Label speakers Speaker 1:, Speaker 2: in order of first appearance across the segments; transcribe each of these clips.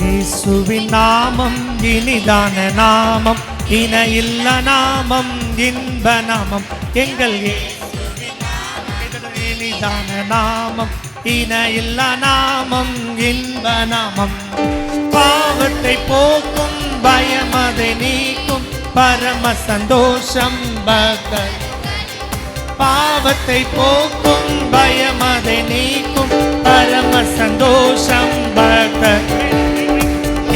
Speaker 1: இயேசுவின் நாமம் இனிதான நாமம், இணையில்ல நாமம், இன்ப நாமம். எங்கள் இனிதான நாமம், இணையில்ல நாமம், இன்ப நாமம். பாவத்தை போக்கும், பயமதை நீக்கும், பரம சந்தோஷம் பக்தர். பாவத்தை போக்கும், பயமதை நீக்கும், பரம சந்தோஷம் பக்தர்.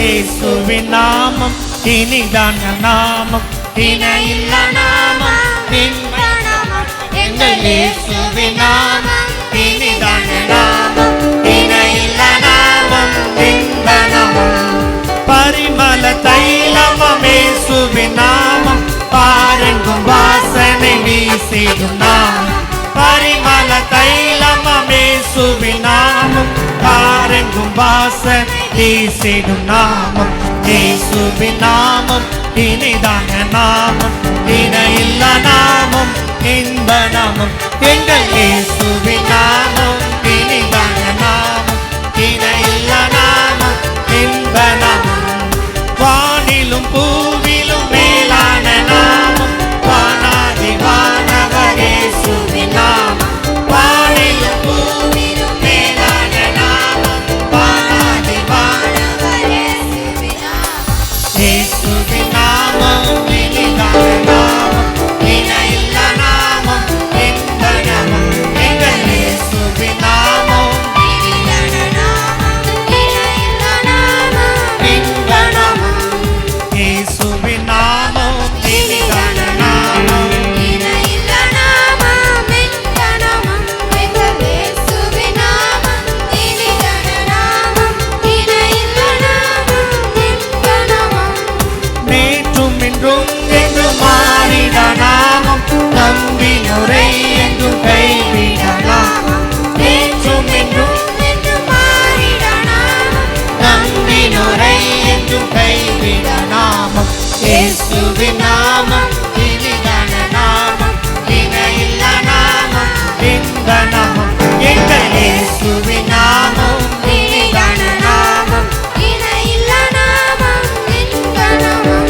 Speaker 1: இயேசுவின் நாமம் இனிதான நாமம், இணையில்ல நாமம், இன்ப நாமம். எங்கள் இயேசுவின் நாமம் இனிதான நாமம், இணையில்ல நாமம், இன்ப நாமம். பரிமள தைலமம் இயேசுவின் நாமம், பாரெங்கும் வாசனை வீசிடும் நாமம். பரிமள தைலமம் இயேசுவின் நாமம், பாரெங்கும் வாசனை வீசிடும் நாமம். இயேசுவின் நாமம் இனிதான நாமம், இணையில்ல நாமம், இன்ப நாமம். எங்கள் இயேசுவின் நாமம் இனிதான நாமம், இணையில்ல நாமம், இன்ப நாமம். வானிலும் பூவிலும் மேலான நாமம், வானாதி வானவர் இயேசுவின் நாமம். வானிலும் பூவிலும் மேலான நாமம், வானாதி வானவர் இயேசுவின் நாமம். இயேசுவின் நாமம் இனிதான நாமம், இணையில்ல நாமம், இன்ப நாமம். எங்கள் இயேசுவின் நாமம் இனிதான நாமம், இணையில்ல நாமம், இன்ப நாமம். இயேசுவின் நாமம் இனிதான நாமம்,
Speaker 2: இணையில்ல நாமம், இன்ப நாமம். எங்கள் இயேசுவின் நாமம் இனிதான நாமம், இணையில்ல நாமம், இன்ப நாமம்.
Speaker 1: நேற்றும் இன்றும் என்றும் மாறிட நாமம், நம்பினோரை என்றும் கைவிட நாமம். நேற்றும் இன்றும்
Speaker 2: என்று மாறிட நாமம்,
Speaker 1: நம்பினோரை என்றும் கைவிட நாமம். இயேசுவின் நாமம் இனிதான நாமம், இணையில்ல நாமம், இன்ப நாமம். எங்கள் இயேசுவின் நாமம் இனிதான நாமம்,
Speaker 2: இணையில்ல நாமம், இன்ப நாமம்.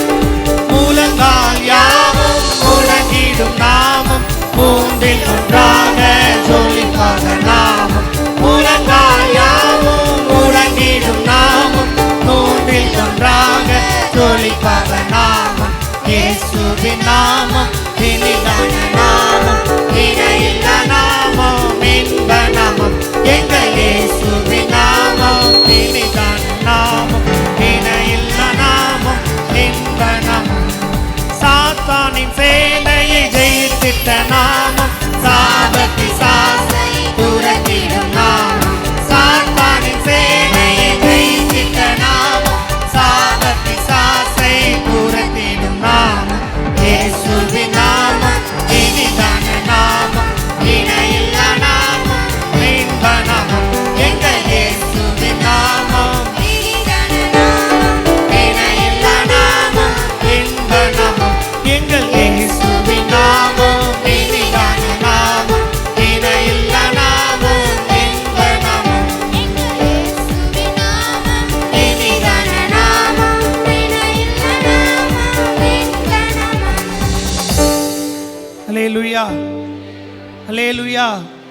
Speaker 1: முழங்கால் யாவும் முழங்கிடும் நாமம், மூன்றில் ஒன்றாக ஜொலிப்பாக நாமம். முழங்கால் யாவும் முழங்கிடும் நாமம், மூன்றில் ஒன்றாக ஜொலிப்பாக நாமம். இயேசுவின் நாமம் இனிதான நாமம், இணையில்ல நாமம், இன்ப நாமம். எங்கள் இயேசுவின் நாமம் இனிதான நாமம், இணையில்ல நாமம், இன்ப நாமம். சாத்தானின் சேனையை ஜெயித்திட்ட நாமம், சாபத்தி சாசை துரத்திடும் நாமம். சாத்தானின் சேனையை ஜெயித்திட்ட நாமம், சாபத்தி சாசை துரத்திடும் நாமம். இயேசுவின் நாமம் இனிதான நாமம், இணையில்ல நாமம், இன்ப நாமம். எங்கள் இயேசுவின் நாமம்
Speaker 2: இனிதான நாமம்,
Speaker 1: இணையில்ல நாமம், இன்ப நாமம். எங்கள் இயேசுவின் நாமம் இனிதான நாமம், இணையில்ல நாமம், இன்ப நாமம்.
Speaker 2: எங்கள் இயேசுவின் நாமம் இனிதான நாமம், இணையில்ல நாமம், இன்ப நாமம்.
Speaker 1: ஹல்லேலூயா, ஹல்லேலூயா.